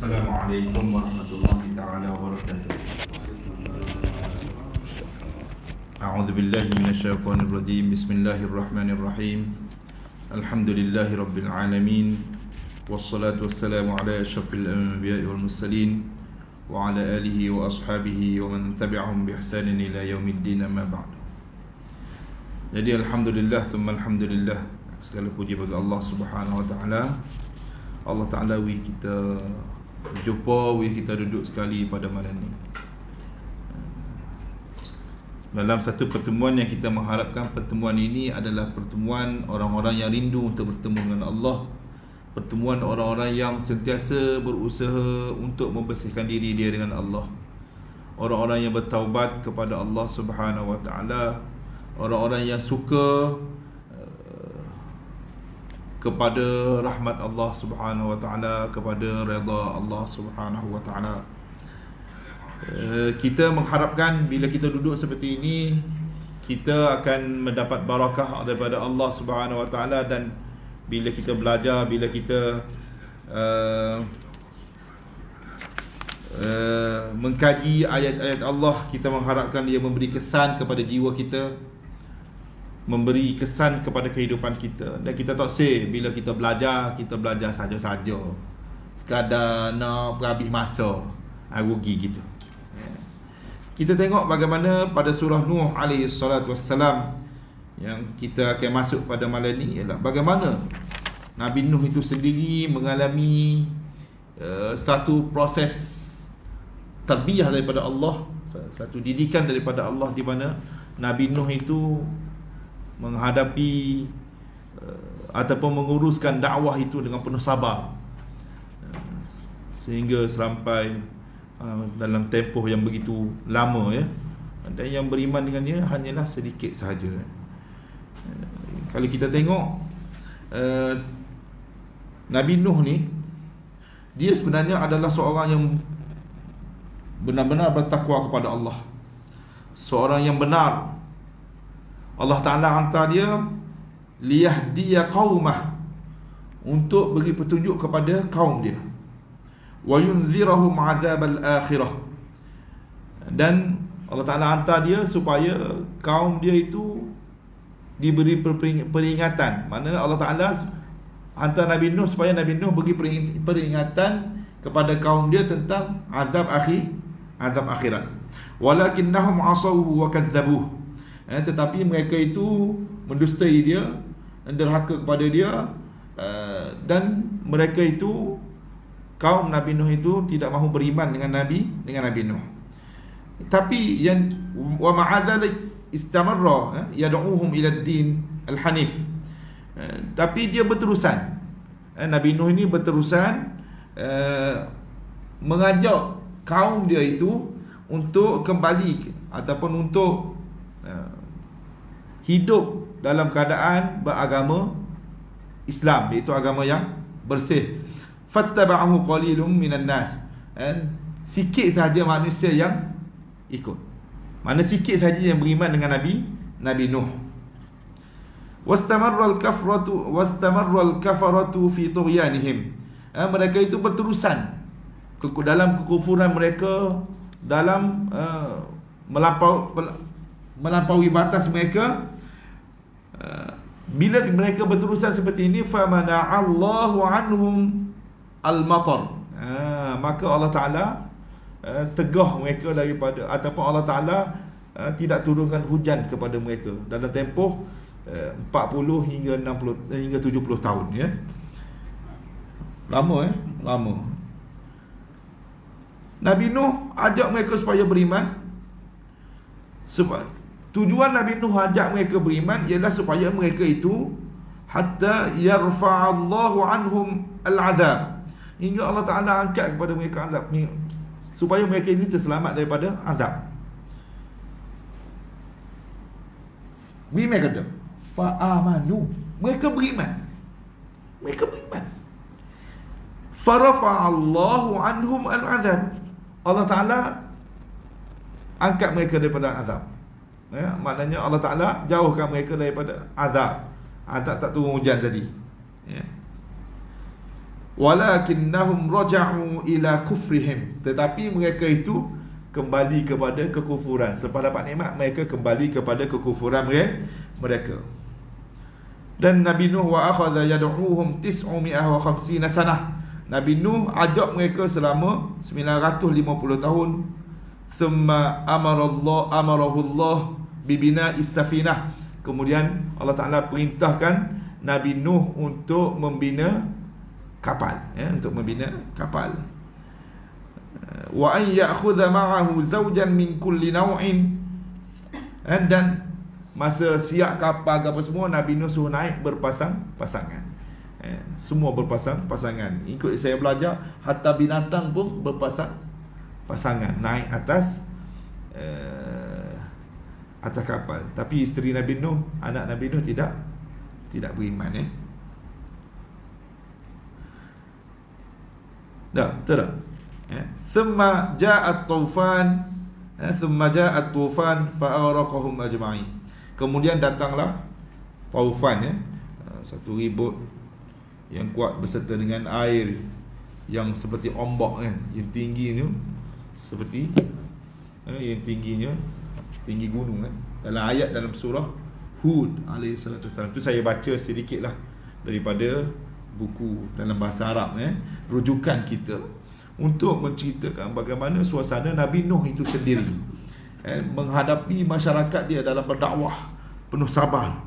Assalamualaikum warahmatullahi taala wabarakatuh. A'udzu billahi minasyaitonir rajim. Bismillahirrahmanirrahim. Alhamdulillahi rabbil alamin. Wassalatu wassalamu ala asyrafil anbiya'i wal mursalin wa ala alihi wa ashabihi wa man tabi'ahum bi ihsanin ila yaumiddin, amma ba'd. Jadi alhamdulillah thumma alhamdulillah, segala puji bagi Allah Subhanahu wa taala. Allah Taala kita jumpa, kita duduk sekali pada malam ni dalam satu pertemuan yang kita mengharapkan pertemuan ini adalah pertemuan orang-orang yang rindu untuk bertemu dengan Allah, pertemuan orang-orang yang sentiasa berusaha untuk membersihkan diri dia dengan Allah, orang-orang yang bertaubat kepada Allah Subhanahu wa taala, orang-orang yang suka kepada rahmat Allah Subhanahu wa taala, kepada redha Allah Subhanahu wa taala. Kita mengharapkan bila kita duduk seperti ini, kita akan mendapat barakah daripada Allah Subhanahu wa taala, dan bila kita belajar, bila kita mengkaji ayat-ayat Allah, kita mengharapkan dia memberi kesan kepada jiwa kita, memberi kesan kepada kehidupan kita. Dan kita tak say bila kita belajar saja-saja, sekadar nak berhabis masa, rugi gitu. Kita tengok bagaimana pada surah Nuh alaihi salatu wassalam yang kita akan masuk pada malam ni, ialah bagaimana Nabi Nuh itu sendiri mengalami satu proses tarbiyah daripada Allah, satu didikan daripada Allah, di mana Nabi Nuh itu menghadapi ataupun menguruskan dakwah itu dengan penuh sabar, sehingga sampai dalam tempoh yang begitu lama, ya. Dan yang beriman dengannya hanyalah sedikit sahaja. Kalau kita tengok Nabi Nuh ni, dia sebenarnya adalah seorang yang benar-benar bertakwa kepada Allah, seorang yang benar. Allah Ta'ala hantar dia liyahdiya qaumah, untuk beri petunjuk kepada kaum dia, wa yunzirahum azabal akhirah, dan Allah Ta'ala hantar dia supaya kaum dia itu diberi peringatan. Mana Allah Ta'ala hantar Nabi Nuh supaya Nabi Nuh beri peringatan kepada kaum dia tentang azab akhirat. Walakinnahum asawhu wa kadzabuh, tetapi mereka itu mendustai dia dan derhaka kepada dia, dan mereka itu, kaum Nabi Nuh itu tidak mahu beriman dengan Nabi Nuh. Tapi yang wa ma'adzalik istamarra yad'uhum ila ad-din al-hanif, tapi dia berterusan, Nabi Nuh ini berterusan mengajak kaum dia itu untuk kembali ataupun untuk hidup dalam keadaan beragama Islam, iaitu agama yang bersih. Fattaba'ahu qalilun minan nas, sikit sahaja manusia yang ikut. Mana sikit sahaja yang beriman dengan Nabi Nuh. Wastamarra al-kafaratu fi tughyanihim, mereka itu berterusan dalam kekufuran mereka, dalam melampaui batas mereka. Bila mereka berterusan seperti ini, famana'allahu anhum al-matar, maka Allah Ta'ala tegah mereka daripada, ataupun Allah Ta'ala tidak turunkan hujan kepada mereka dalam tempoh 40 hingga 70 tahun, ya. Lama, lama. Nabi Nuh ajak mereka supaya beriman. Sebab tujuan Nabi Nuh ajak mereka beriman ialah supaya mereka itu hatta yarfa'allahu anhum al-'adab, hingga Allah Ta'ala angkat kepada mereka azab, supaya mereka ini terselamat daripada azab. Mereka kata fa'amanu, mereka beriman. Farafa'allahu anhum al-'adab, Allah Ta'ala angkat mereka daripada azab, ya, maknanya Allah Ta'ala jauhkan mereka daripada azab tak turun hujan tadi, ya. walakinnahum raja'u ila kufrihim, tetapi mereka itu kembali kepada kekufuran. Selepas dapat nikmat, mereka kembali kepada kekufuran mereka. Dan Nabi Nuh wa akhadha yad'uhum 950 sanah. Nabi Nuh ajak mereka selama 950 tahun. Thumma amarahu Allah bibina is-safinah. Kemudian Allah Ta'ala perintahkan Nabi Nuh untuk membina kapal, untuk membina kapal. Wa an ya'khudha ma'ahu zawjan min kulli naw'in. Dan masa siap kapal apa semua, Nabi Nuh suruh naik berpasang-pasangan. Semua berpasang-pasangan. Ikut saya belajar, hatta binatang pun berpasang-pasangan naik atas atas kapal. Tapi isteri Nabi Nuh, anak Nabi Nuh tidak beriman. Betul tak? Thumma ja'at tufan, fa aghraqahum ajma'in. Kemudian datanglah taufan, satu ribut yang kuat beserta dengan air yang seperti ombak, yang tinggi tu seperti yang tingginya tinggi gunung. Dalam ayat dalam surah Hud alaihissalatu wassalam tu saya baca sedikitlah daripada buku dalam bahasa Arab, rujukan kita untuk menceritakan bagaimana suasana Nabi Nuh itu sendiri menghadapi masyarakat dia dalam berdakwah penuh sabar,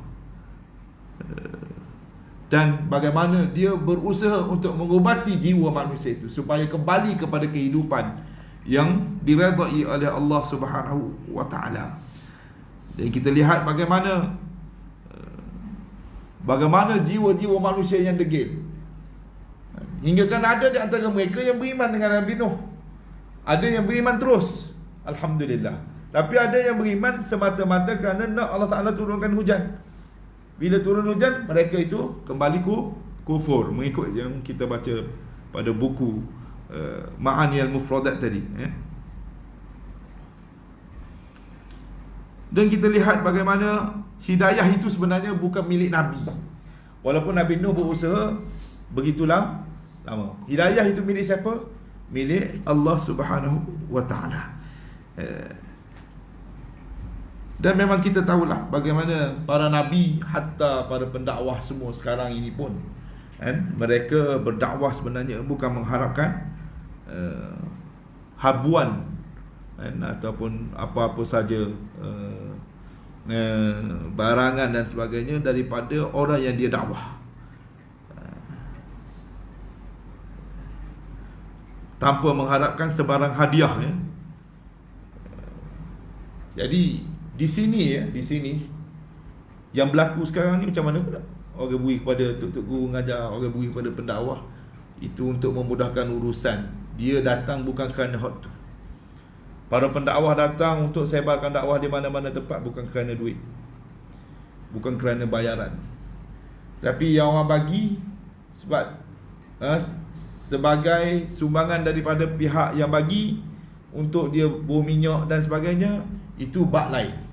dan bagaimana dia berusaha untuk mengubati jiwa manusia itu supaya kembali kepada kehidupan yang diredai oleh Allah Subhanahu wa taala. Dan kita lihat bagaimana jiwa-jiwa manusia yang degil. Hingga kan ada di antara mereka yang beriman dengan Nabi Nuh. Ada yang beriman terus, alhamdulillah. Tapi ada yang beriman semata-mata kerana nak Allah Ta'ala turunkan hujan. Bila turun hujan, mereka itu kembali kufur, mengikut yang kita baca pada buku Ma'ani al-Mufradat tadi. Dan kita lihat bagaimana hidayah itu sebenarnya bukan milik Nabi. Walaupun Nabi Nuh berusaha begitulah lama. Hidayah itu milik siapa? Milik Allah Subhanahu wa taala. Dan memang kita tahulah bagaimana para nabi, hatta para pendakwah semua sekarang ini pun, mereka berdakwah sebenarnya bukan mengharapkan habuan ataupun apa-apa saja barangan dan sebagainya daripada orang yang dia dakwah, tanpa mengharapkan sebarang hadiah. Jadi di sini yang berlaku sekarang ni macam mana pula? Orang beri kepada tok guru mengajar, orang beri kepada pendakwah, itu untuk memudahkan urusan. Dia datang bukan kerana hak tu. Para pendakwah datang untuk sebarkan dakwah di mana-mana tempat bukan kerana duit, bukan kerana bayaran. Tapi yang orang bagi sebab sebagai sumbangan daripada pihak yang bagi untuk dia buah minyak dan sebagainya, itu bab lain.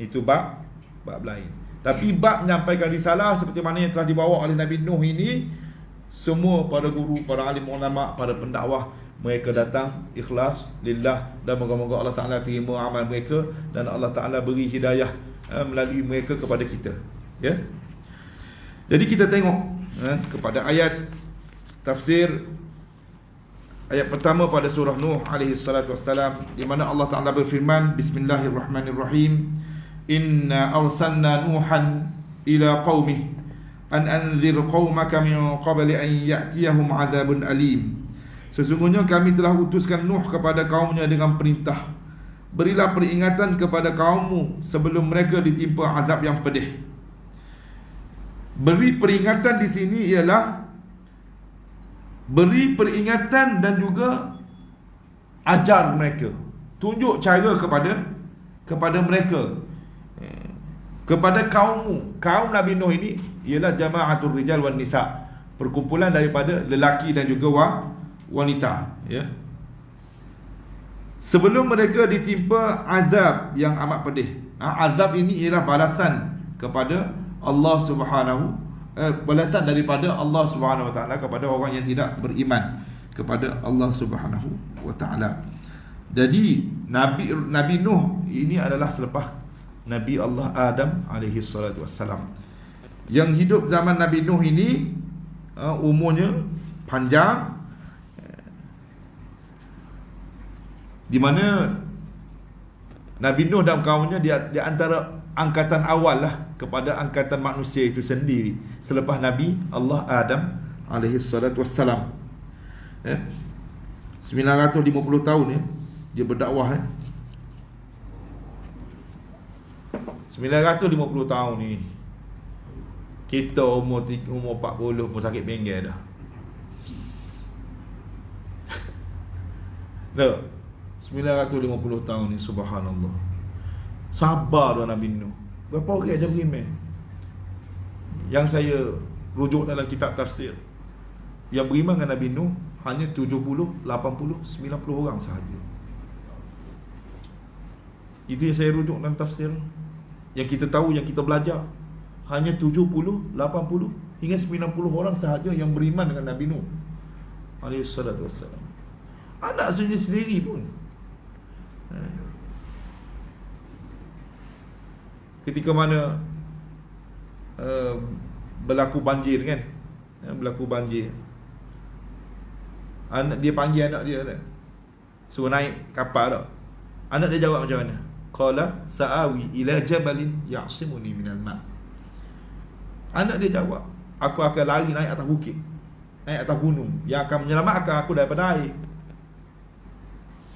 Itu bab lain. Tapi bab menyampaikan risalah seperti mana yang telah dibawa oleh Nabi Nuh ini, semua para guru, para alim ulama, para pendakwah, mereka datang ikhlas lillah, dan moga-moga Allah Ta'ala terima amal mereka dan Allah Ta'ala beri hidayah melalui mereka kepada kita. Ya. Jadi kita tengok kepada ayat tafsir ayat pertama pada surah Nuh alaihi salatu wassalam, di mana Allah Ta'ala berfirman, bismillahirrahmanirrahim, inna arsalna nuhan ila qaumih an anzir qaumaka min qabli an ya'tiyahum azabun alim. Sesungguhnya kami telah utuskan Nuh kepada kaumnya dengan perintah, berilah peringatan kepada kaummu sebelum mereka ditimpa azab yang pedih. Beri peringatan di sini ialah beri peringatan dan juga ajar mereka, tunjuk cara kepada mereka, kepada kaummu. Kaum Nabi Nuh ini ialah jama'atul rijal wan nisa, perkumpulan daripada lelaki dan juga wanita, ya. Sebelum mereka ditimpa azab yang amat pedih. Azab ini ialah balasan kepada Allah Subhanahu balasan daripada Allah Subhanahu wa taala kepada orang yang tidak beriman kepada Allah Subhanahu wa taala. Jadi Nabi Nuh ini adalah selepas Nabi Allah Adam alaihi salatu wassalam. Yang hidup zaman Nabi Nuh ini umurnya panjang, di mana Nabi Nuh dan kaumnya di antara angkatan awal lah kepada angkatan manusia itu sendiri selepas Nabi Allah Adam alaihi salatu wassalam. 950 tahun dia berdakwah. 950 tahun ni. Kita umur 40 pun sakit pinggir dah. Dah 950 tahun ni, subhanallah. Sabar dah Nabi Nuh. Berapa orang aja beriman? Yang saya rujuk dalam kitab tafsir, yang beriman dengan Nabi Nuh hanya 70, 80, 90 orang sahaja. Itu yang saya rujuk dalam tafsir. Yang kita tahu, yang kita belajar, hanya 70, 80 hingga 90 orang sahaja yang beriman dengan Nabi Nuh alaihi salatu wassalam. Anak sendiri pun. Ketika mana berlaku banjir kan, berlaku banjir, anak dia panggil anak dia kan, suruh naik kapal tak. Anak dia jawab macam mana? Qala sa'awi ila jabalin ya'simuni minal ma'. Anak dia jawab, aku akan lari naik atas bukit, naik atas gunung yang akan menyelamatkan aku daripada air.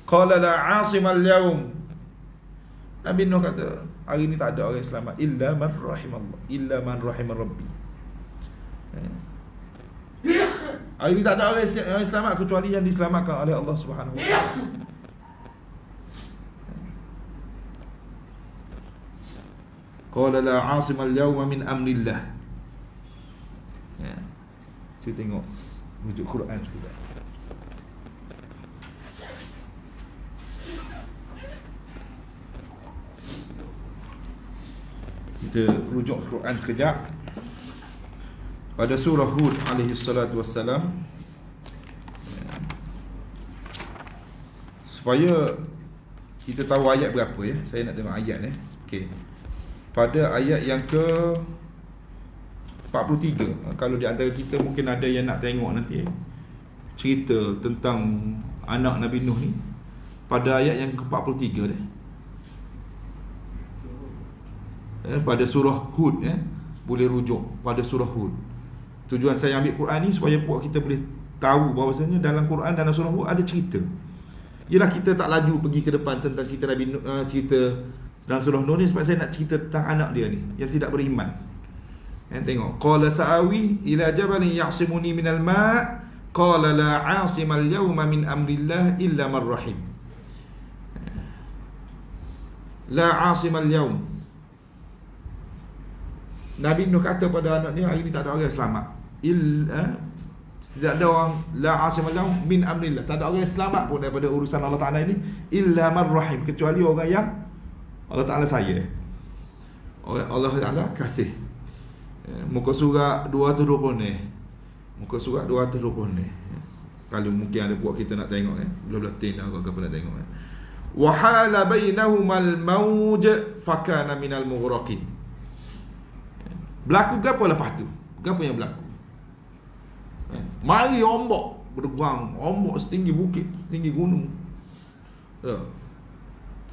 Qala la 'asimal yawm. Nabi Nuh kata, hari ni tak ada orang selamat illa man rahimallah, illa man rahimar rabbi. Hari ni tak ada orang selamat kecuali yang diselamatkan oleh Allah Subhanahu wa taala. Qala la 'asimal yawma min amrillah. Kita tengok rujuk Quran juga. Kita rujuk Quran sekejap. Pada surah Hud alaihi salatu wassalam, supaya kita tahu ayat berapa ya. Saya nak tengok ayat ni. Okey. Pada ayat yang ke 43. Kalau di antara kita mungkin ada yang nak tengok nanti cerita tentang anak Nabi Nuh ni, pada ayat yang ke 43 dia. Pada surah Hud boleh rujuk pada surah Hud. Tujuan saya ambil Quran ni supaya puak kita boleh tahu bahawasanya dalam Quran dan dalam surah Hud ada cerita. Yalah, kita tak laju pergi ke depan tentang cerita Nabi Nuh, cerita dalam surah Nuh ni sebab saya nak cerita tentang anak dia ni yang tidak beriman. Tengok, qala sa'awi ila jabalin ya'simuni minal ma' qala la 'asimal yawma min amrillah illa man rahim. La 'asimal yawm. Nabi Nuh kata pada anak dia, hari ni tak ada orang selamat. Tidak ada orang, la 'asimal yawm min amrillah, tak ada orang selamat pun daripada urusan Allah Taala ini illa man rahim, kecuali orang yang Allah Taala sayang. Allah Taala kasih. Muka surat 220 ni. Muka surat 220 ni. Kalau mungkin ada buat kita nak tengok 12 tahun apa nak tengok. Wa hala bainahumal mauj fakana minal mughraqin. Berlaku gapo lepas tu? Gapo yang berlaku? Mari ombak berdegang, ombak setinggi bukit, setinggi gunung.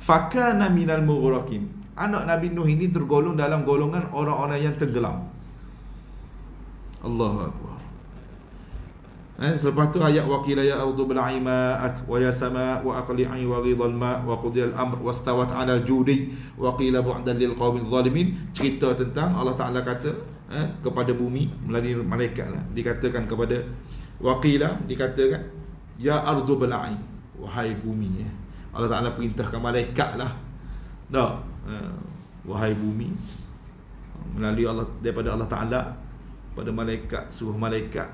Fakana minal mughraqin. Anak Nabi Nuh ini tergolong dalam golongan orang-orang yang tenggelam. Allahu akbar. Selepas tu ayat waqila ya ardu bil'i ma'ak wa ya sama' wa aqli'i wa ghidal ma' wa qudiya al-amr wastawat 'ala al-judi wa qila bu'dan lil qaumil zalimin. Cerita tentang Allah Taala kata kepada bumi melalui malaikat lah, dikatakan kepada waqila, dikatakan ya ardu bil'i, wahai bumi. Allah Taala perintahkan malaikat lah. Wahai bumi, melalui Allah, daripada Allah Taala pada malaikat, suruh malaikat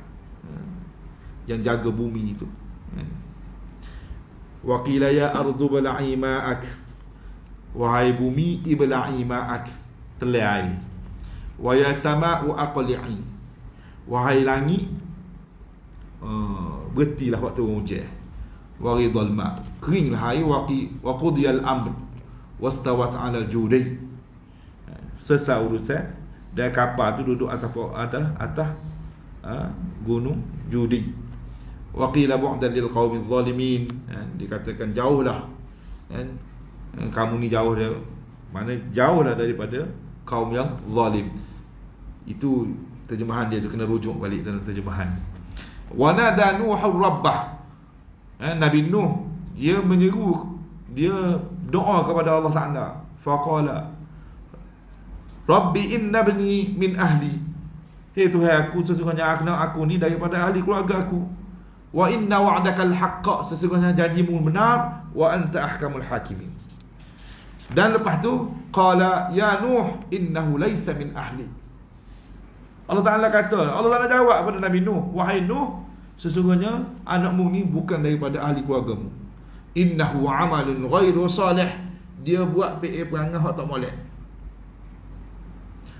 yang jaga bumi itu. Wa qila ya ardu bal'i ma'ak, wahai bumi ibla'i ma'ak, telai air. Wa ya sama'u aqli'i, wahai langit, berhentilah waktu hujan, wa ridal ma, keringlah air, wa qudiyal amr wastawat 'ala al-judi, selesai urusan, dan kapal tu duduk atas gunung Judi. Wa qila bu'dan lil qaumil zalimin, dikatakan jauhlah, kamu ni jauh dia, mana jauhlah daripada kaum yang zalim. Itu terjemahan dia tu, kena rujuk balik dalam terjemahan. Wa nada nuhur rabbah, Nabi Nuh dia menyeru, dia doa kepada Allah Taala, faqala Rabbi inna bni min ahli, hei Tuhan aku, sesungguhnya aku ni daripada ahli keluarga aku. Wa inna wa'dakal haqqa, sesungguhnya janjimu benar. Wa anta ahkamul hakimin. Dan lepas tu qala ya Nuh innahu laysa min ahli. Allah Ta'ala kata, Allah Ta'ala jawab kepada Nabi Nuh, wahai Nuh, sesungguhnya anakmu ni bukan daripada ahli keluargamu. Innahu amalun ghairu salih, dia buat perangai hak tak molek.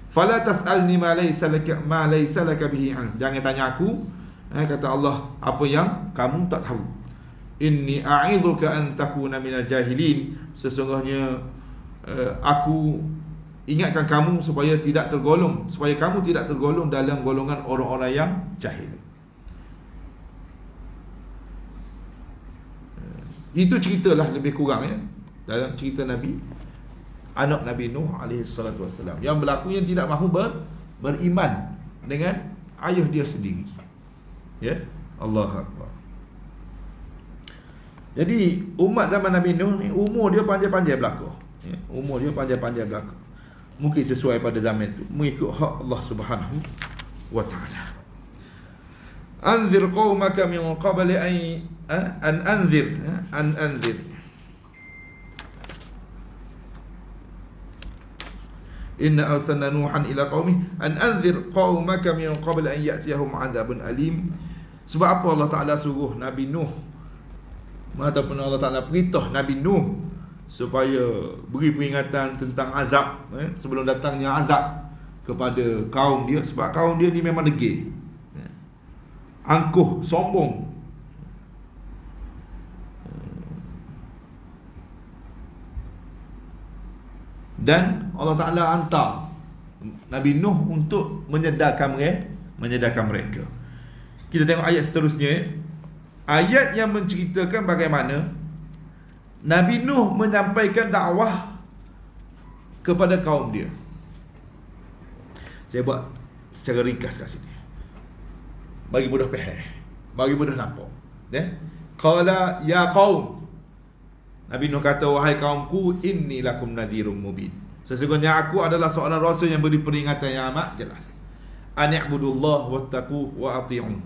Fala tas'alni ma laysa laka bihi ilm, jangan tanya aku, kata Allah, apa yang kamu tak tahu. Inni a'idzuka an takuna minal jahilin, sesungguhnya aku ingatkan kamu supaya kamu tidak tergolong dalam golongan orang-orang yang jahil. Itu ceritalah lebih kurang dalam cerita Nabi, anak Nabi Nuh alaihi salatu wassalam, yang berlaku yang tidak mahu beriman dengan ayah dia sendiri. Allahu akbar. Jadi umat zaman Nabi Nuh ni umur dia panjang-panjang belaka. Umur dia panjang-panjang belaka. Mungkin sesuai pada zaman itu, mengikut hak Allah Subhanahu wa taala. Anzir qaumaka min qabli an anzir. Inna arsalna Nuhan ila qaumi an anzir qaumaka min qabl an ya'tiyahum 'adzabun alim. Sebab apa Allah Taala suruh Nabi Nuh, ataupun Allah Taala perintah Nabi Nuh supaya beri peringatan tentang azab, sebelum datangnya azab kepada kaum dia. Sebab kaum dia ni memang degil, angkuh, sombong. Dan Allah Ta'ala hantar Nabi Nuh untuk menyedarkan mereka. Kita tengok ayat seterusnya. Ayat yang menceritakan bagaimana Nabi Nuh menyampaikan dakwah kepada kaum dia. Saya buat secara ringkas kat sini, bagi mudah faham, bagi mudah nampak. Qala ya qaum, Nabi Nuh kata, wahai kaumku, inni lakum nadhirum mubin, sesungguhnya aku adalah seorang rasul yang beri peringatan yang amat jelas. Ani'budullah wattaqu wa ati'un,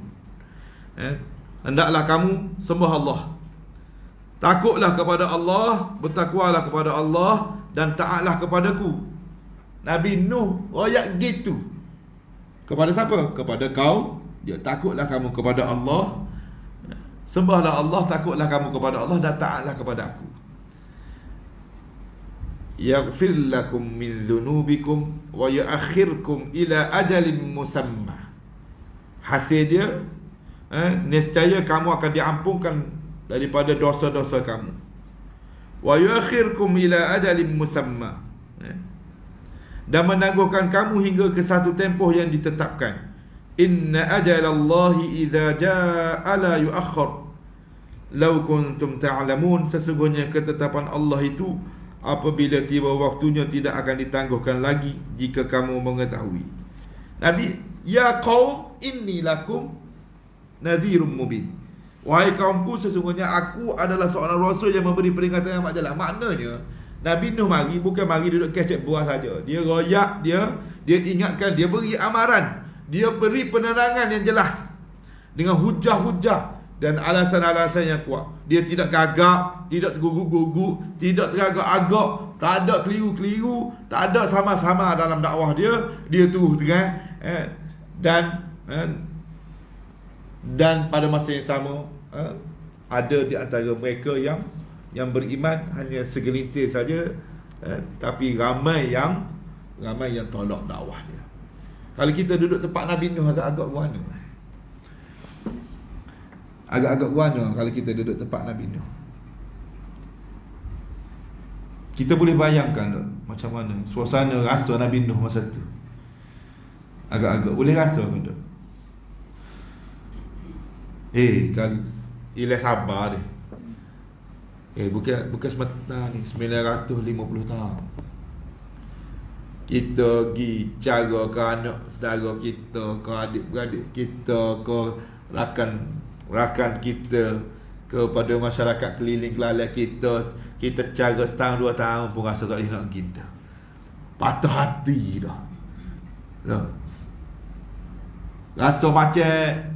hendaklah kamu sembah Allah, takutlah kepada Allah, bertakwalah kepada Allah, dan taatlah kepadaku. Nabi Nuh royak gitu kepada siapa? Kepada kaum dia. Takutlah kamu kepada Allah, sembahlah Allah, takutlah kamu kepada Allah, dan taatlah kepada aku. Yaghfir lakum min dhunubikum wa yu'akhirkum ila ajalin musamma. Hasil dia, nescaya kamu akan diampunkan daripada dosa-dosa kamu. Wa yu'akhirkum ila ajalin musamma, dan menangguhkan kamu hingga ke satu tempoh yang ditetapkan. Inna ajalallahi idza jaa la yu'akhkhar law kuntum ta'lamun, sesungguhnya ketetapan Allah itu apabila tiba waktunya tidak akan ditangguhkan lagi jika kamu mengetahui. Nabi, ya qaum inni lakum nadhirum mubin, wahai kaumku, sesungguhnya aku adalah seorang rasul yang memberi peringatan yang amat jelas. Maknanya Nabi Nuh mari bukan mari duduk kecek buah saja. Dia royak, dia ingatkan, dia beri amaran, dia beri penerangan yang jelas dengan hujah-hujah dan alasan-alasan yang kuat. Dia tidak gagap, tidak terguguk-guguk, tidak teragak-agak, tak ada keliru-keliru, tak ada sama-sama dalam dakwah dia. Dia terus terang, dan pada masa yang sama, ada di antara mereka yang beriman hanya segelintir saja, tapi ramai yang tolak dakwah dia. Kalau kita duduk tempat Nabi Nuh agak-agak guana. Agak-agak guana kalau kita duduk tempat Nabi Nuh. Kita boleh bayangkan tak, macam mana suasana rasa Nabi Nuh masa tu. Agak-agak boleh rasa kan tak? Kalau Ilai sabar dia. Bukan semata ni 950 tahun. Kita pergi cara ke anak saudara kita, ke adik-beradik kita, ke rakan kita, kepada masyarakat keliling kelalaian kita. Kita cara setahun 2 tahun pun rasa tak boleh nak kita. Patah hati dah. Rasa macam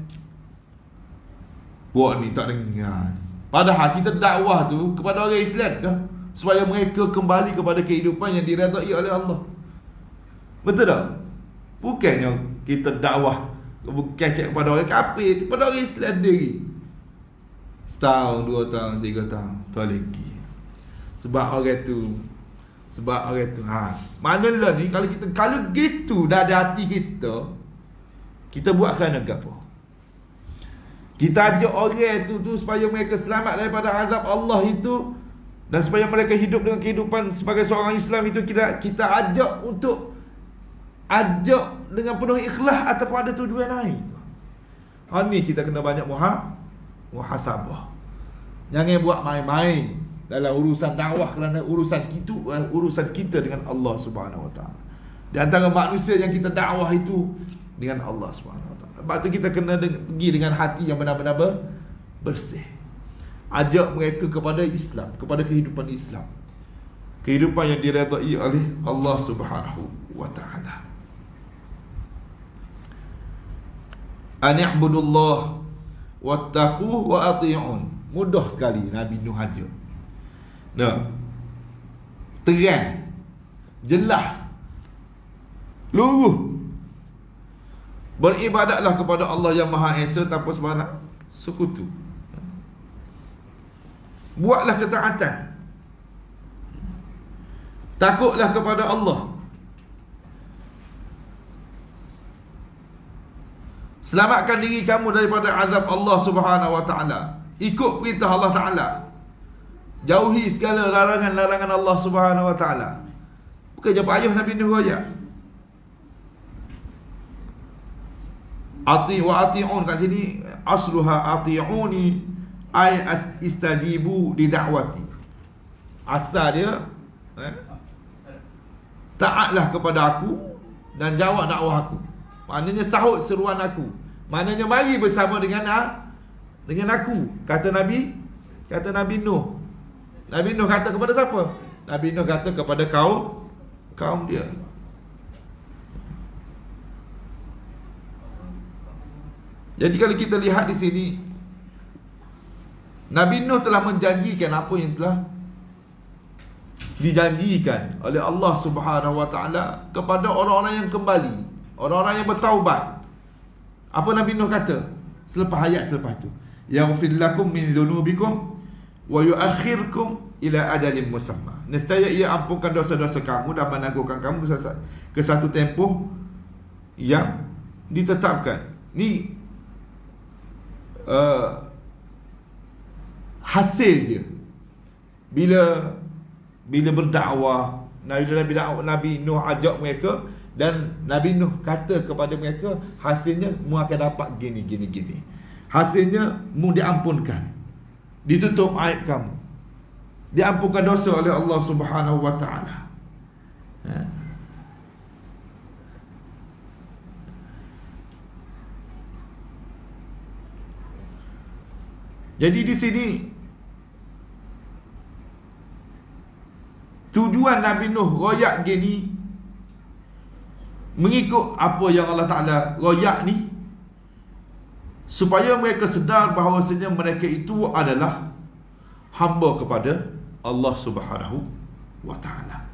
buat ni tak dengar. Padahal kita dakwah tu kepada orang Islam dah, supaya mereka kembali kepada kehidupan yang diredai oleh Allah. Betul tak? Bukannya kita dakwah kecek kepada orang kafir, kepada orang Islam sendiri. Setahun, 2 tahun, 3 tahun, tak lagi. Sebab orang tu manalah ni, kalau gitu dah ada hati kita buat kerana apa? Kita ajak orang tu supaya mereka selamat daripada azab Allah itu, dan supaya mereka hidup dengan kehidupan sebagai seorang Islam itu, kita ajak untuk ajak dengan penuh ikhlas ataupun ada tujuan lain. Ni kita kena banyak muhasabah. Jangan buat main-main dalam urusan dakwah, kerana urusan kita dengan Allah Subhanahu Wa Taala. Di antara manusia yang kita dakwah itu dengan Allah Subhanahu Wa Taala. Sebab tu kita kena pergi dengan hati yang benar-benar bersih. Ajak mereka kepada Islam, kepada kehidupan Islam, kehidupan yang diredai oleh Allah Subhanahu Wa Taala. An i'budullah wattaquhu wa ati'un. Mudah sekali Nabi Nuh ajak. Terang, jelas, luruh. Beribadatlah kepada Allah yang Maha Esa tanpa sebarang sekutu. Buatlah ketaatan. Takutlah kepada Allah. Selamatkan diri kamu daripada azab Allah Subhanahu Wa Taala. Ikut perintah Allah Taala. Jauhi segala larangan-larangan Allah Subhanahu Wa Taala. Bukan je payah Nabi Nuh royak. Ati'un kat sini asluha ati'uni ay istajibu li da'wati. Asal dia taatlah kepada aku dan jawab dakwah aku. Maknanya sahut seruan aku. Maknanya mari bersama dengan aku. Kata Nabi Nuh. Nabi Nuh kata kepada siapa? Nabi Nuh kata kepada kaum dia. Jadi kalau kita lihat di sini, Nabi Nuh telah menjanjikan apa yang telah dijanjikan oleh Allah Subhanahu Wa Taala kepada orang-orang yang kembali, orang-orang yang bertaubat. Apa Nabi Nuh kata selepas ayat selepas tu? Yaghfir lakum min dhunubikum wa yuakhirkum ila ajalin musamma. Nescaya ia ampunkan dosa-dosa kamu dan menangguhkan kamu ke satu tempoh yang ditetapkan. Ni hasil dia bila berdakwah. Nabi Nuh ajak mereka, dan Nabi Nuh kata kepada mereka, hasilnya mu akan dapat gini. Hasilnya mu diampunkan, ditutup aib kamu, diampunkan dosa oleh Allah Subhanahu Wa Taala. Jadi di sini tujuan Nabi Nuh royak gini, mengikut apa yang Allah Ta'ala royak ni, supaya mereka sedar bahawasanya mereka itu adalah hamba kepada Allah Subhanahu Wa Ta'ala.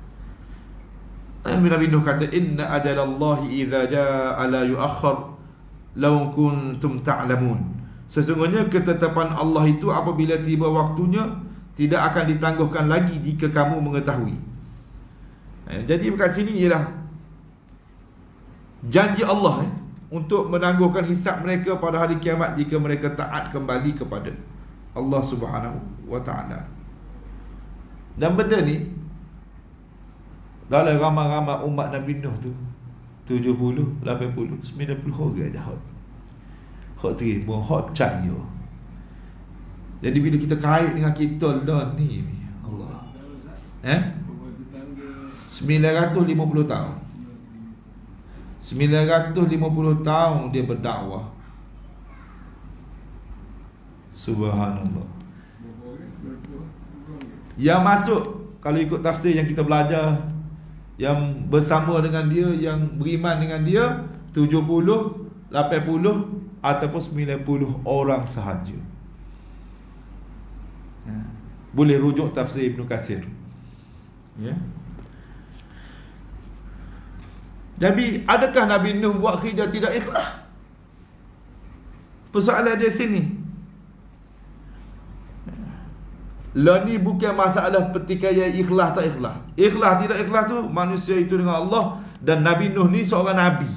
Nabi Nuh kata, inna ajalallahi idza jaa la yuakhkhar law kuntum ta'lamun. Sesungguhnya ketetapan Allah itu apabila tiba waktunya tidak akan ditangguhkan lagi jika kamu mengetahui. Jadi kat sini ialah janji Allah untuk menangguhkan hisab mereka pada hari kiamat jika mereka taat kembali kepada Allah Subhanahu wa ta'ala. Dan benda ni dalam ramai-ramai umat Nabi Nuh tu 70, 80, 90 orang dah hot terima, hot percaya. Jadi bila kita kait dengan kita dah ni Allah 950 tahun 950 tahun dia berdakwah. Subhanallah. Yang masuk, kalau ikut tafsir yang kita belajar, yang bersama dengan dia, yang beriman dengan dia 70, 80 ataupun 90 orang sahaja. Boleh rujuk tafsir Ibn Kathir. Ya. Jadi adakah Nabi Nuh buat kerja tidak ikhlas? Persoalan dia sini. Lah ni bukan masalah pertikaian ikhlas tak ikhlas. Ikhlas tidak ikhlas tu manusia itu dengan Allah. Dan Nabi Nuh ni seorang Nabi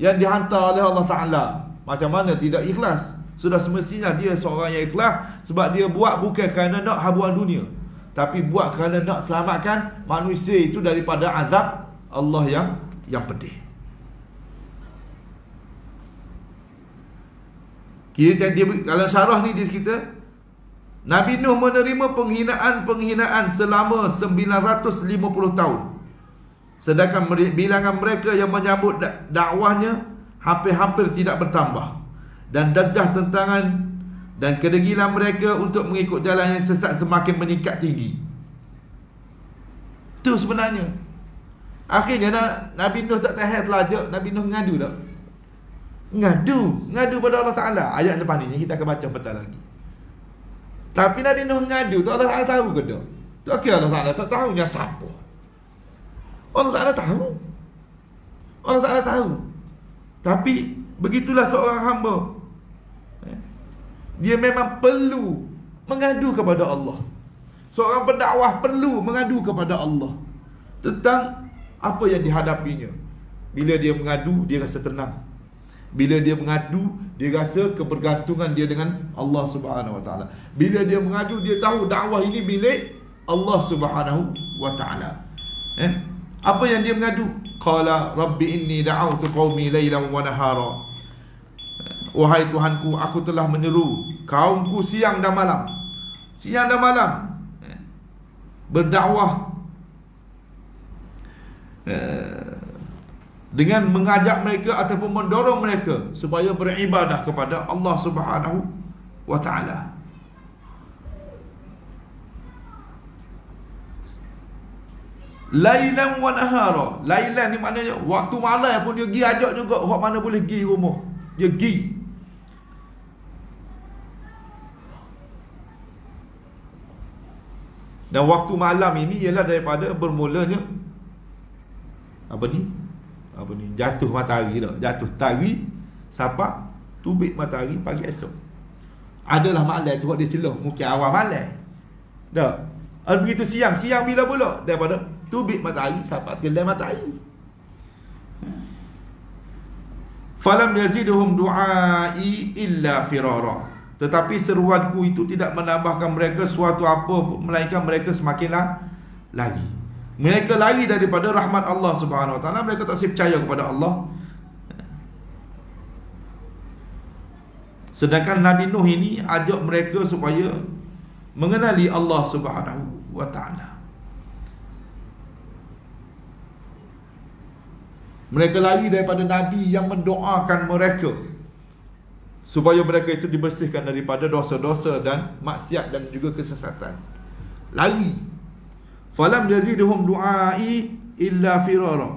yang dihantar oleh Allah Ta'ala. Macam mana tidak ikhlas? Sudah semestinya dia seorang yang ikhlas. Sebab dia buat bukan kerana nak habuan dunia, tapi buat kerana nak selamatkan manusia itu daripada azab Allah yang pedih. Kita dia kalau syarah ni dia kita Nabi Nuh menerima penghinaan selama 950 tahun. Sedangkan bilangan mereka yang menyambut dakwahnya hampir-hampir tidak bertambah. Dan darjah tentangan dan kedegilan mereka untuk mengikut jalan yang sesat semakin meningkat tinggi. Itu sebenarnya. Akhirnya Nabi Nuh tak tahan telajak. Nabi Nuh ngadu tak? Ngadu pada Allah Ta'ala. Ayat lepas ni kita akan baca petang lagi. Tapi Nabi Nuh ngadu tu Allah Ta'ala tahu ke tak? Tu akhirnya Allah Ta'ala tak tahu yang siapa. Allah Ta'ala tahu. Allah Ta'ala tahu. Tapi begitulah seorang hamba. Dia memang perlu mengadu kepada Allah. Seorang pendakwah perlu mengadu kepada Allah tentang apa yang dihadapinya. Bila dia mengadu, dia rasa tenang. Bila dia mengadu, dia rasa kebergantungan dia dengan Allah Subhanahu wa ta'ala. Bila dia mengadu, dia tahu dakwah ini milik Allah Subhanahu wa ta'ala. Apa yang dia mengadu? Qala rabbi inni da'awtu qaumi laylan wa nahara. Wahai Tuhanku, aku telah menyeru kaumku siang dan malam. Siang dan malam berdakwah dengan mengajak mereka ataupun mendorong mereka supaya beribadah kepada Allah Subhanahu wa ta'ala. Lailan wa nahara. Lailan ni maknanya waktu malam pun dia pergi ajak juga. Hak mana boleh pergi rumah, dia pergi. Dan waktu malam ini ialah daripada bermulanya apa ni jatuh matahari dah. Jatuh tari sampai terbit matahari pagi esok. Adalah malam tu dia celah mungkin awal malam. Dah. Begitu siang bila pula? Daripada terbit matahari sampai tenggelam matahari. Falam yaziduhum du'ai illa firara. Tetapi seruanku itu tidak menambahkan mereka suatu apa melainkan mereka semakinlah lari. Mereka lari daripada rahmat Allah Subhanahu wa ta'ala. Mereka tak percaya kepada Allah. Sedangkan Nabi Nuh ini ajak mereka supaya mengenali Allah Subhanahu wa ta'ala. Mereka lari daripada Nabi yang mendoakan mereka supaya mereka itu dibersihkan daripada dosa-dosa dan maksiat dan juga kesesatan. Lari. Falam yaziduhum du'ai illa firara.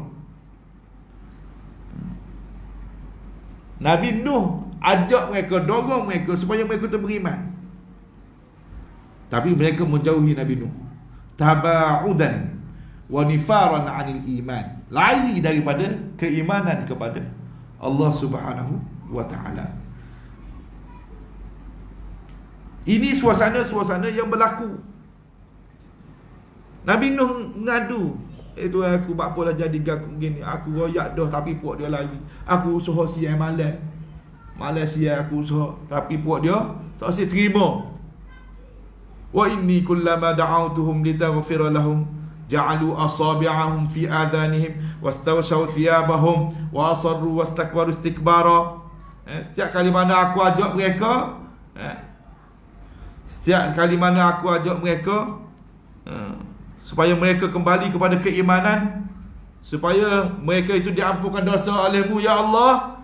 Nabi Nuh ajak mereka, dorong mereka supaya mereka itu beriman. Tapi mereka menjauhi Nabi Nuh. Taba'udan wa nifaran 'anil iman. Lari daripada keimanan kepada Allah Subhanahu wa ta'ala. Ini suasana-suasana yang berlaku. Nabi Nuh ngadu Tuhan aku buat apalah jadi gak begini. Aku royak dah tapi puak dia lari. Aku usaha siang malam. Malam siang aku usaha tapi puak dia tak asyik terima. Wa inni kullama da'awtuhum litaghfira lahum ja'alu asabi'ahum fi adhanihim wastawshaw thiyabahum wa asarru wastakbaru istikbara. Setiap kali mana aku ajak mereka, setiap kali mana aku ajak mereka supaya mereka kembali kepada keimanan, supaya mereka itu diampunkan dosa olehmu ya Allah,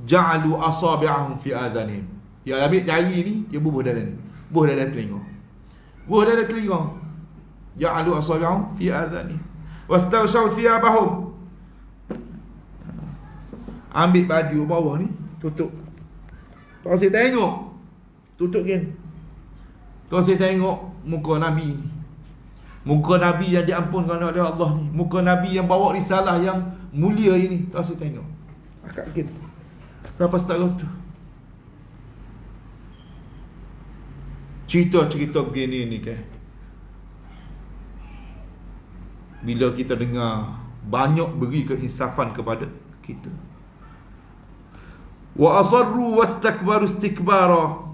ja'alu asabi'ahum fi adhanihim. Ya ambil jari ni, dia bubuh dalam telinga. Bubuh dalam telinga. Ja'alu asabi'ahum fi adhanihim wastawshaw thiyabahum. Ambil baju bawah ni, tutup. Tak saya tengok. Tutup kan. Tak saya tengok muka Nabi ni. Muka Nabi yang diampunkan oleh Allah ni. Muka Nabi yang bawa risalah yang mulia ini. Tak saya tengok. Akak gitu. Lepas tak tu. Cerita-cerita begini ni kan. Bila kita dengar, banyak beri keinsafan kepada kita. Wa asarru wastakbaru istikbara.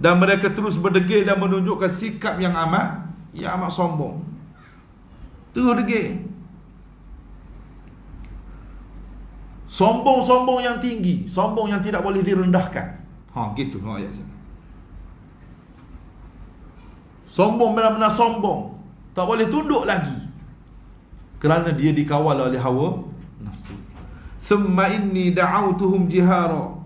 Dan mereka terus berdegil dan menunjukkan sikap yang amat sombong. Terus degil. Sombong-sombong yang tinggi, sombong yang tidak boleh direndahkan. Gitu ayat sini. Sombong benar-benar sombong, tak boleh tunduk lagi. Kerana dia dikawal oleh hawa nafsu. Thumma inni da'awtuhum jihara.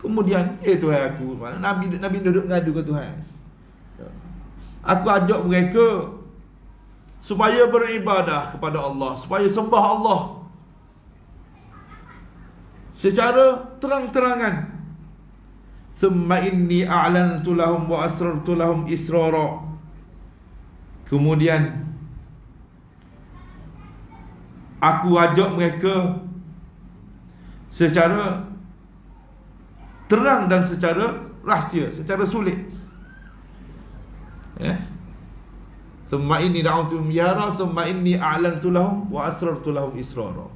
Kemudian, Tuhan aku, Nabi duduk ngadu ke Tuhan. Aku ajak mereka supaya beribadah kepada Allah, supaya sembah Allah secara terang-terangan. Thumma inni a'lantu lahum wa asrartu lahum israra. Kemudian aku ajak mereka secara terang dan secara rahsia, secara sulit. Thumma inni da'awtuhum jihara thumma inni a'lantu lahum wa asrartu lahum israra.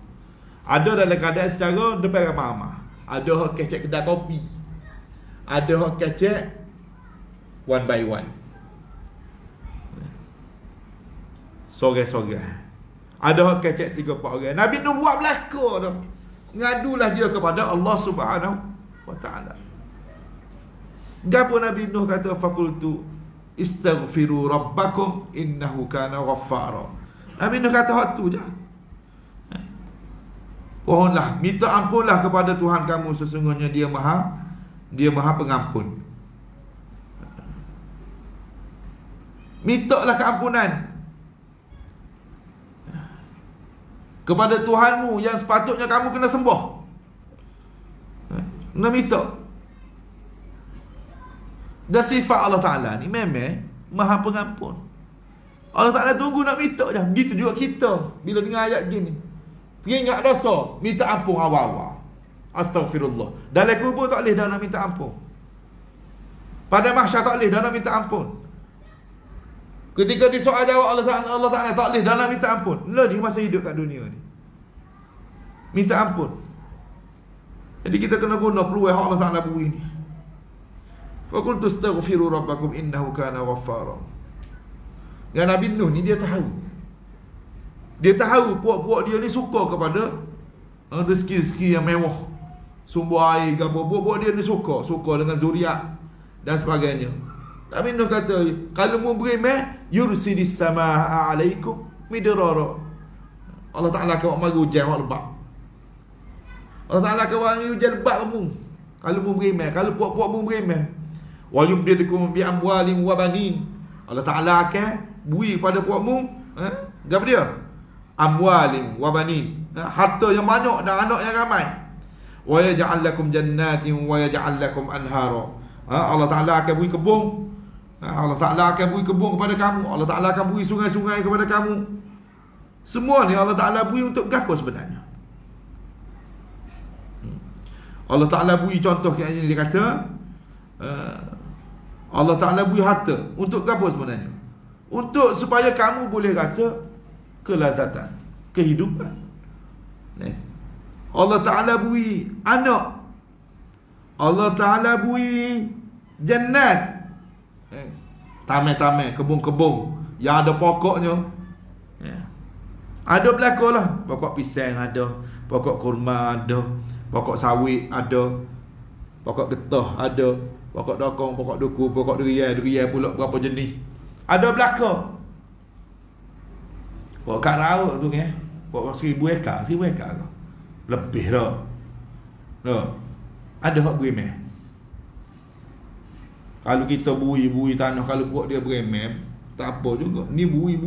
Ada dalam keadaan secara depan ramai-ramai. Ada hak kecek kedai kopi, ada hak kecek one by one, sorang-sorang. Ada hak kecek 3-4 orang. Nabi Nuh buat belaka tu. Ngadulah dia kepada Allah Subhanahu wa ta'ala. Gapo Nabi Nuh kata, fakultu istaghfiru rabbakum innahu kana ghaffara. Nabi Nuh kata hak tu je. Mohonlah, minta ampunlah kepada Tuhan kamu, sesungguhnya dia maha pengampun. Mintalah keampunan kepada Tuhanmu yang sepatutnya kamu kena sembah. Kena minta. Dan sifat Allah Ta'ala ni memang maha pengampun. Allah Ta'ala tunggu nak minta je. Begitu juga kita bila dengar ayat gini, ingat dosa, minta ampun awal-awal. Astaghfirullah. Dalam kubur tak boleh dah nak minta ampun. Pada mahsyar tak boleh dah nak minta ampun. Ketika disoal jawab Allah Ta'ala tak boleh dah nak minta ampun. Lah ni masa hidup kat dunia ni, minta ampun. Jadi kita kena guna peluang Allah Ta'ala beri ni. Faqultu astaghfiru rabbakum innahu kana ghaffara. Dan Nabi Nuh ni dia tahu. Dia tahu puak-puak dia ni suka kepada rezeki-rezeki yang mewah, sumber air, puak-puak dia ni suka dengan zuriat dan sebagainya. Nabi Nuh kata, kalau mu berimeh, yursilis samaa alaikum midrara. Allah Ta'ala akan bagi hujan yang lebat. Allah Ta'ala akan bagi hujan lebat kamu kalau mu berimeh, kalau puak-puak mu berimeh. Wa yumdidukum bi amwalin wa banin. Allah Ta'ala akan beri pada puakmu apa dia? Amwalin wa banin, harta yang banyak dan anak yang ramai. Wa yaj'al lakum jannatin wa yaj'al lakum anhara. Allah Ta'ala akan beri kebun. Allah Ta'ala akan beri kebun kepada kamu. Allah Ta'ala akan beri sungai-sungai kepada kamu. Semua ni Allah Ta'ala beri untuk apa sebenarnya? Allah Ta'ala beri contoh kat sini, dia kata Allah Ta'ala beri harta. Untuk apa sebenarnya? Untuk supaya kamu boleh rasa kelazatan, kehidupan. Allah Ta'ala beri anak. Allah Ta'ala beri jannat, taman-taman, kebun-kebun yang ada pokoknya. Ada berlaku lah. Pokok pisang ada, pokok kurma ada, pokok sawit ada, pokok getah ada, pokok dokong, pokok duku, pokok durian pula berapa jenis. Ada belaka. Pokok kat raut tu kan, pokok 1000 ekar ke? Lebih dah. Dah. Ada hak berimeh. Kalau kita bui tanah, kalau buat dia berimeh, tak apa juga. Ni bui.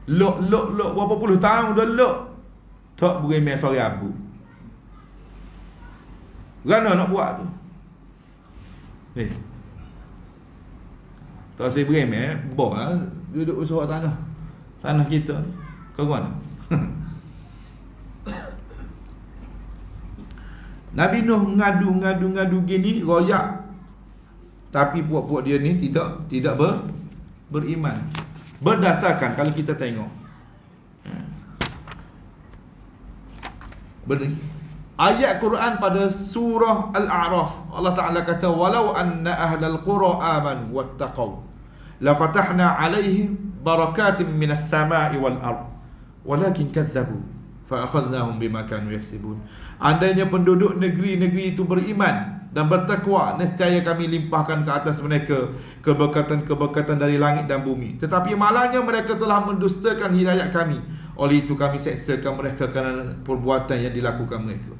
Lok berapa puluh tahun dah lok. Tak berimeh sore abu. Kerana nak buat tu? Tak saya berimeh, boh lah, duduk usaha tanah kita. Kau mana? Nabi Nuh ngadu gini, royak. Tapi puak-puak dia ni tidak beriman. Berdasarkan kalau kita tengok ayat Quran pada surah Al-A'raf, Allah Ta'ala kata, walau anna ahlal qura amanu wattaqaw la fatahna alaihim barakatin minas sama'i wal ard walakin kadzabu fa akhadnahum bima kanu yaksibun. Andainya penduduk negeri-negeri itu beriman dan bertakwa, nescaya kami limpahkan ke atas mereka keberkatan-keberkatan dari langit dan bumi. Tetapi malangnya mereka telah mendustakan hidayat kami. Oleh itu kami seksakan mereka kerana perbuatan yang dilakukan mereka.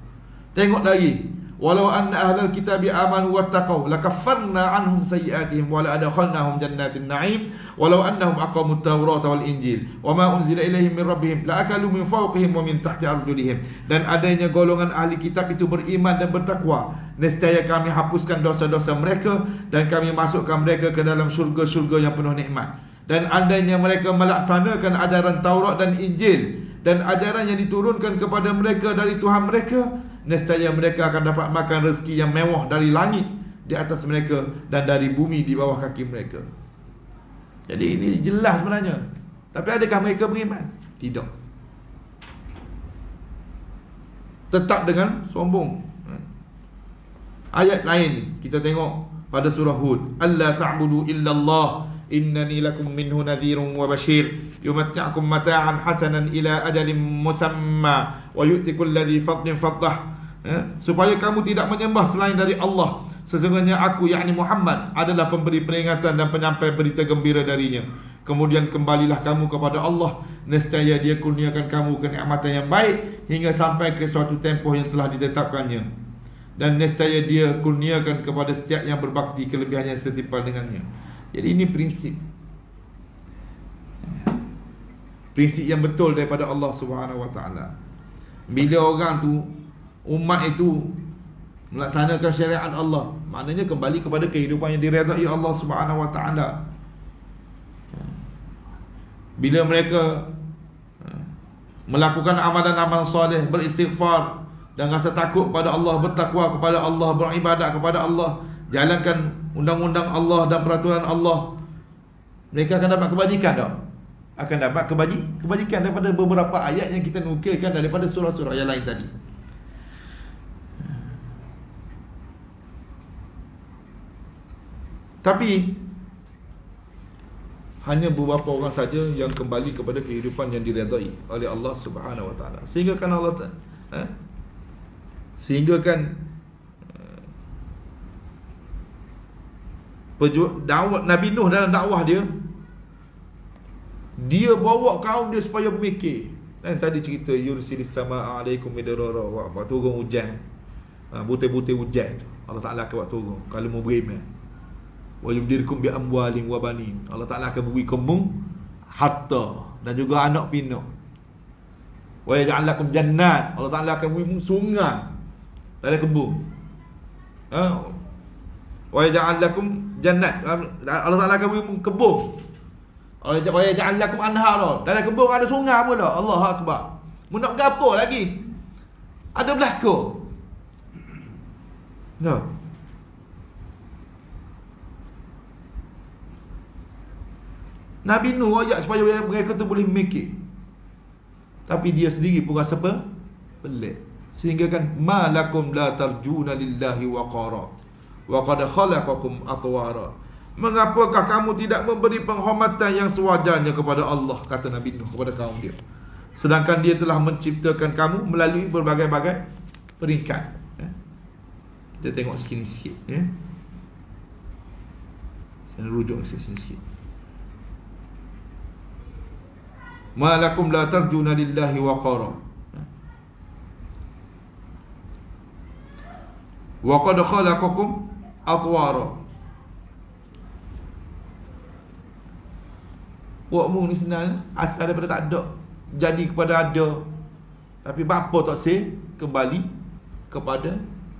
Tengok lagi, walau anna ahlal kitabi amanu wattaqaw lakaffarna anhum sayyi'atihim wa la adkhalnahum jannatin na'im walau annahum aqamut tawrata wal injil wama unzila ilaihim min rabbihim la akalu min fawqihim wa min tahti arjulihim. Dan adanya golongan ahli kitab itu beriman dan bertakwa, nescaya kami hapuskan dosa-dosa mereka dan kami masukkan mereka ke dalam syurga-syurga yang penuh nikmat. Dan andainya mereka melaksanakan ajaran Taurat dan Injil dan ajaran yang diturunkan kepada mereka dari Tuhan mereka, nescaya mereka akan dapat makan rezeki yang mewah dari langit di atas mereka dan dari bumi di bawah kaki mereka. Jadi ini jelas sebenarnya. Tapi adakah mereka beriman? Tidak. Tetap dengan sombong. Ayat lain kita tengok pada surah Hud, alla ta'budu illallah innani lakum minhu nadhirun wa bashir yumatti'ukum mata'an hasanan ila ajalin musamma wa yu'ti kulli fadlin fadlah. Supaya kamu tidak menyembah selain dari Allah. Sesungguhnya aku, yakni Muhammad, adalah pemberi peringatan dan penyampai berita gembira darinya. Kemudian kembalilah kamu kepada Allah, nescaya Dia kurniakan kamu kenikmatan yang baik hingga sampai ke suatu tempoh yang telah ditetapkannya. Dan nescaya Dia kurniakan kepada setiap yang berbakti kelebihan yang setimpal dengannya. Jadi ini prinsip yang betul daripada Allah Subhanahu Wa Taala. Bila orang tu, umat itu melaksanakan syariat Allah, maknanya kembali kepada kehidupan yang diredai Allah Subhanahu Wa Taala. Bila mereka melakukan amalan-amalan soleh, beristighfar dan rasa takut kepada Allah, bertakwa kepada Allah, beribadat kepada Allah, jalankan undang-undang Allah dan peraturan Allah, mereka akan dapat kebajikan tak? Akan dapat kebajikan daripada beberapa ayat yang kita nukilkan daripada surah-surah yang lain tadi. Tapi hanya beberapa orang saja yang kembali kepada kehidupan yang diredai oleh Allah Subhanahu Wa Taala. Sehingga kan Allah dakwah Nabi Nuh dalam dakwah dia bawa kaum dia supaya memikir. Tadi cerita yursilis samaa alaikum midrara, wa turun hujan, butir-butir hujan Allah Taala akan buat turun kalau mau beriman. Wa yubdirkum bi amwalin wa banin, Allah Taala akan beri kamu harta dan juga anak pinak. Wa yaj'al lakum jannat, Allah Taala akan beri sungai dalam kebun. Wa yaj'al lakum jannat, Allah Taala akan beri kebun. Wa yaj'al lakum anhar, dalam kebun ada sungai pula. Allahu akbar. Mu nak gapo lagi? Ada belaka. No. Nabi Nuh royak supaya mereka tu boleh make it. Tapi dia sendiri pun rasa pelik. Sehingga kan malakum la tarjuna lillahi waqara wa qad khalaqakum atwara. Mengapakah kamu tidak memberi penghormatan yang sewajarnya kepada Allah, kata Nabi Nuh kepada kaum dia. Sedangkan dia telah menciptakan kamu melalui berbagai-bagai peringkat. Kita tengok sini sikit. Saya rujuk sini sikit. Malakum la tarjuna lillahi waqara wa qad khalaqakum atwara. Buatmu ni senang, asal daripada tak ada jadi kepada ada. Tapi bapa tak say kembali kepada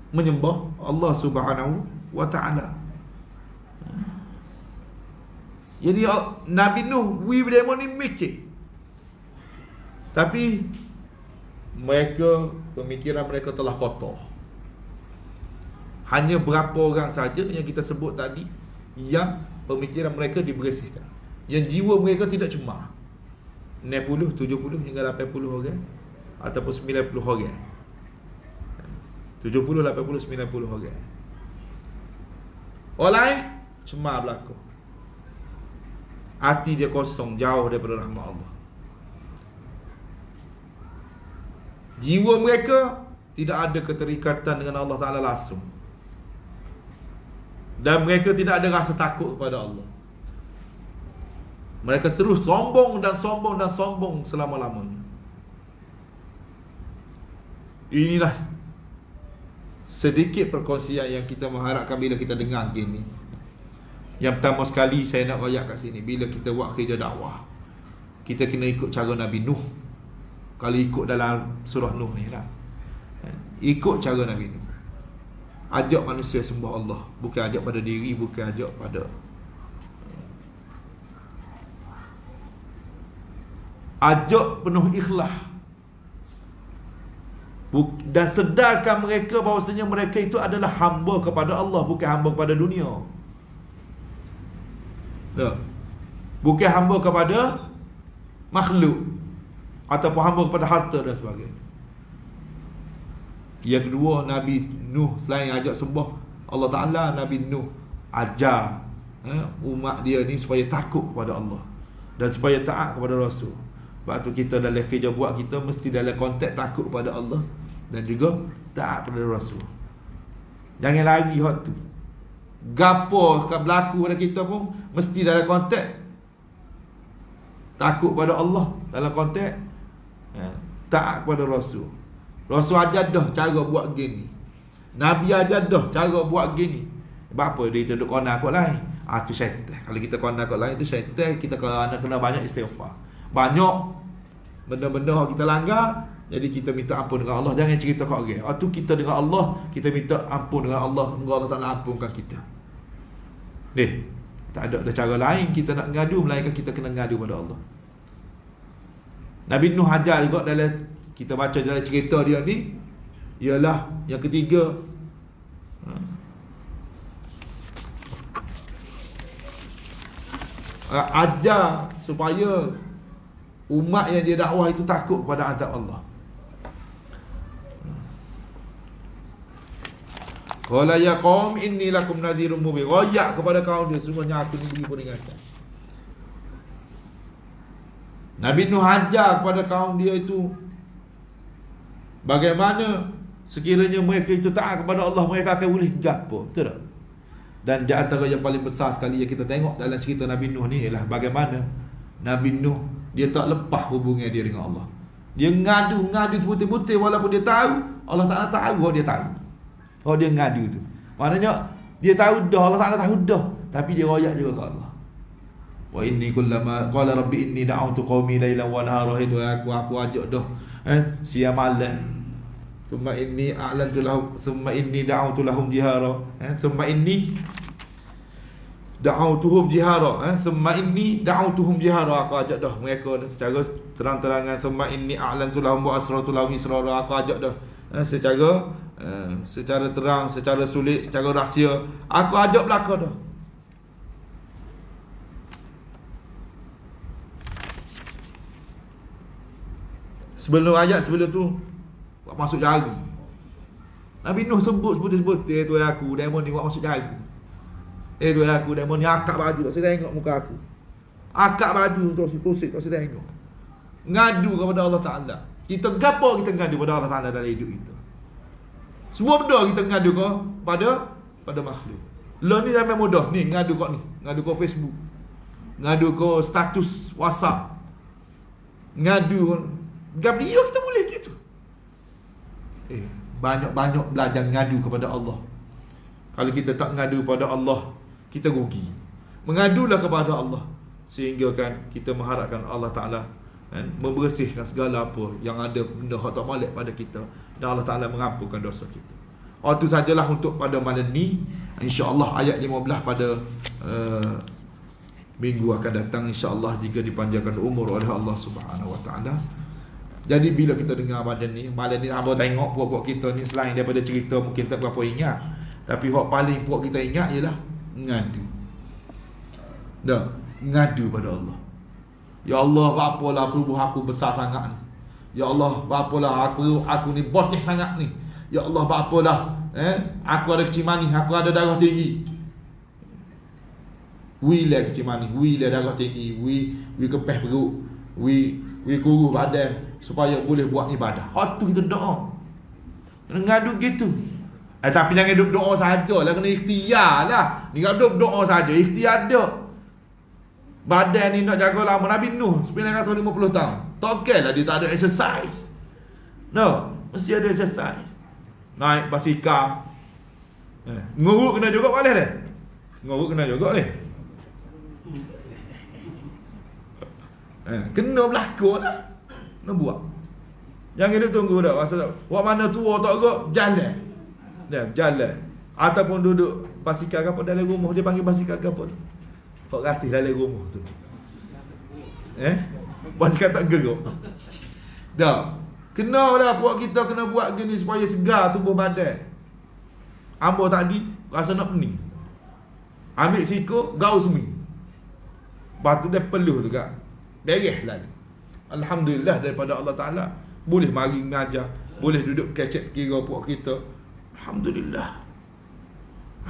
menyembah Allah Subhanahu wa taala. Jadi Nabi Nuh demo ni mikir. Tapi mereka, pemikiran mereka telah kotor. Hanya berapa orang saja yang kita sebut tadi yang pemikiran mereka dibersihkan, yang jiwa mereka tidak cemar. 60, 70 hingga 80 orang ataupun 90 orang. 70, 80, 90 orang. Orang lain cemar berlaku. Hati dia kosong, jauh daripada rahmat Allah. Jiwa mereka tidak ada keterikatan dengan Allah Ta'ala langsung. Dan mereka tidak ada rasa takut kepada Allah. Mereka terus sombong dan sombong dan sombong selama-lamanya. Inilah sedikit perkongsian yang kita mengharapkan bila kita dengar gini. Yang pertama sekali saya nak royak kat sini, bila kita buat kerja dakwah, kita kena ikut cara Nabi Nuh. Kalau ikut dalam surah Nuh ni lah, ikut cara Nabi Nuh. Ajak manusia sembah Allah, bukan ajak pada diri, bukan ajak pada ajak penuh ikhlas. Dan sedarkan mereka bahawasanya mereka itu adalah hamba kepada Allah, bukan hamba kepada dunia. Bukan hamba kepada makhluk ataupun hamba kepada harta dan sebagainya. Yang kedua, Nabi Nuh selain ajak sembah Allah Ta'ala, Nabi Nuh ajar umat dia ni supaya takut kepada Allah dan supaya taat kepada Rasul. Sebab tu kita dalam kerja buat kita mesti dalam konteks takut kepada Allah dan juga taat kepada Rasul. Jangan lari hak tu. Gapo kat berlaku pada kita pun mesti dalam konteks takut pada Allah, dalam konteks taat kepada Rasul. Rasul ajar dah cara buat gini, Nabi ajar dah cara buat gini. Sebab apa dia duduk kona kot lain? Tu syaitan. Kalau kita kona kot lain tu syaitan. Kita kena banyak istighfar. Banyak benda-benda yang kita langgar, jadi kita minta ampun dengan Allah. Jangan cerita kat orang. Tu kita dengan Allah, kita minta ampun dengan Allah. Semoga Allah Ta'ala ampunkan kita. Tak ada cara lain kita nak ngadu melainkan kita kena ngadu pada Allah. Nabi Nuh ajar juga dalam, kita baca dalam cerita dia ni, ialah yang ketiga, ajar supaya umat yang dia dakwah itu takut kepada azab Allah. Qala ya qaum inni lakum nadhirun mubin. Royak kepada kaum dia, semuanya aku ni beri peringatan. Nabi Nuh ajar kepada kaum dia itu bagaimana sekiranya mereka itu taat kepada Allah, mereka akan boleh gapo, betul tak? Dan di antara yang paling besar sekali yang kita tengok dalam cerita Nabi Nuh ni ialah bagaimana Nabi Nuh dia tak lepas hubungan dia dengan Allah. Dia ngadu sebutir-butir walaupun dia tahu Allah Ta'ala tahu bahawa dia tahu. Oh, dia ngadu tu, maknanya dia tahu dah, Allah Ta'ala tahu dah, tapi dia royak juga ke Allah. Wa inni kullama qala rabbi inni da'awtu qaumi lailan wa nahara, itu aku ajak dah siang malam. Thumma inni a'lantu lahum thumma inni da'awtu lahum jihara, thumma inni da'awtuhum jihara, thumma inni da'awtuhum jihara, aku ajak dah mereka secara terang-terangan. Thumma inni a'lantu lahum wa asrartu lahum israra, aku ajak dah secara terang, secara sulit, secara rahsia, aku ajak belaka dah. Sebelum ayat sebelum tu buat masuk jari. Nabi Nuh sebut Tuhan aku, demon ni buat masuk jari. Tuhan aku, demon ni akak baju, tak sedar tengok muka aku. Akak baju terus pusing, tak sedar tengok. Ngadu kepada Allah Ta'ala. Kita gapo kita ngadu kepada Allah Ta'ala dalam hidup kita. Semua benda kita ngadu pada makhluk. Lo ni sampai mudah ni ngadu kau ni, ngadu kau Facebook. Ngadu kau status WhatsApp. Ngadu Gabriel kita boleh gitu. Banyak-banyak belajar ngadu kepada Allah. Kalau kita tak ngadu kepada Allah, kita rugi. Mengadulah kepada Allah, sehingga kan kita mengharapkan Allah Ta'ala membersihkan segala apa yang ada benda yang tak molek pada kita, dan Allah Ta'ala mengampunkan dosa kita. Itu sajalah untuk pada malam ni. InsyaAllah ayat 15 pada minggu akan datang, insyaAllah, jika dipanjangkan umur oleh Allah Subhanahu Wa Ta'ala. Jadi bila kita dengar malam ni abang tengok puak-puak kita ni, selain daripada cerita mungkin tak berapa ingat, tapi yang paling puak kita ingat ialah ngadu. Ngadu pada Allah. Ya Allah, apalah perubuh aku besar sangat ni. Ya Allah, apalah aku ni boceh sangat ni. Ya Allah, apalah aku ada kecil manis, aku ada darah tinggi. Lah kecil manis, lah darah tinggi, kepeh perut, kuruh badan supaya boleh buat ibadah. Tu kita doa. Ngadu gitu. Tapi jangan duduk doa sajalah, kena ikhtiar lah. Ni kalau duduk doa saja, ikhtiar ada. Badan ni nak jaga lama. Nabi Nuh 950 tahun. Tak okey lah dia tak ada exercise. Mesti ada exercise. Naik basikal. Nguruk kena juga boleh dah. Nguruk kena juga ni. Kena berlaku lah. Nak buat. Jangan kita tunggu dah. Buat mana tua tak agak, jalan. Jalan. Ataupun duduk basikal apa dalam rumah. Dia panggil basikal apa tu? Hak gratis dalam rumah tu. Basikal tak gerak. Kena lah buat, kita kena buat gini supaya segar tubuh badan. Ambo tadi rasa nak pening. Ambil siku, gaul seming. Batu dia peluh tu kak. Beres lah. Alhamdulillah daripada Allah Ta'ala. Boleh mari mengajar, boleh duduk kecek kira puak kita. Alhamdulillah.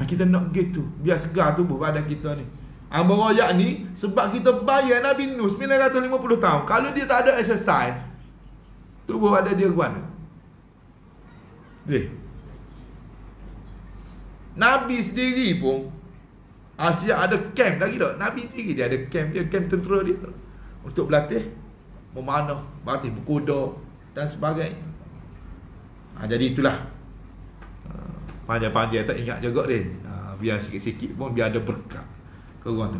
Kita nak gitu, biar segar tubuh badan kita ni. Ambo royak ni sebab kita bayar Nabi Nuh 950 tahun. Kalau dia tak ada exercise, tubuh badan dia ke mana? Nabi sendiri pun Asia ada camp lagi tak? Nabi sendiri dia ada camp dia, camp tentera dia untuk berlatih memanah, berlatih berkuda dan sebagainya. Jadi itulah. Panjang-panjang tak ingat juga dia. Biar sikit-sikit pun biar ada berkat. Kerana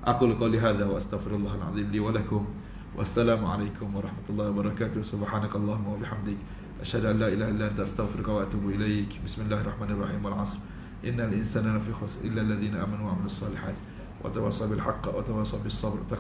aku qouli hadza wa astaghfirullahal azim li wa lakum. Wassalamualaikum warahmatullahi wabarakatuh. Subhanakallahumma wa bihamdik asyhadu an la ilaha illa anta astaghfiruka wa atubu ilaik. Bismillahirrahmanirrahim. Wal 'asr. Innal insana lafi khusr illa alladhina amanu wa 'amilus solihat wa tawassaw bil haqqi wa tawassaw bis sabr.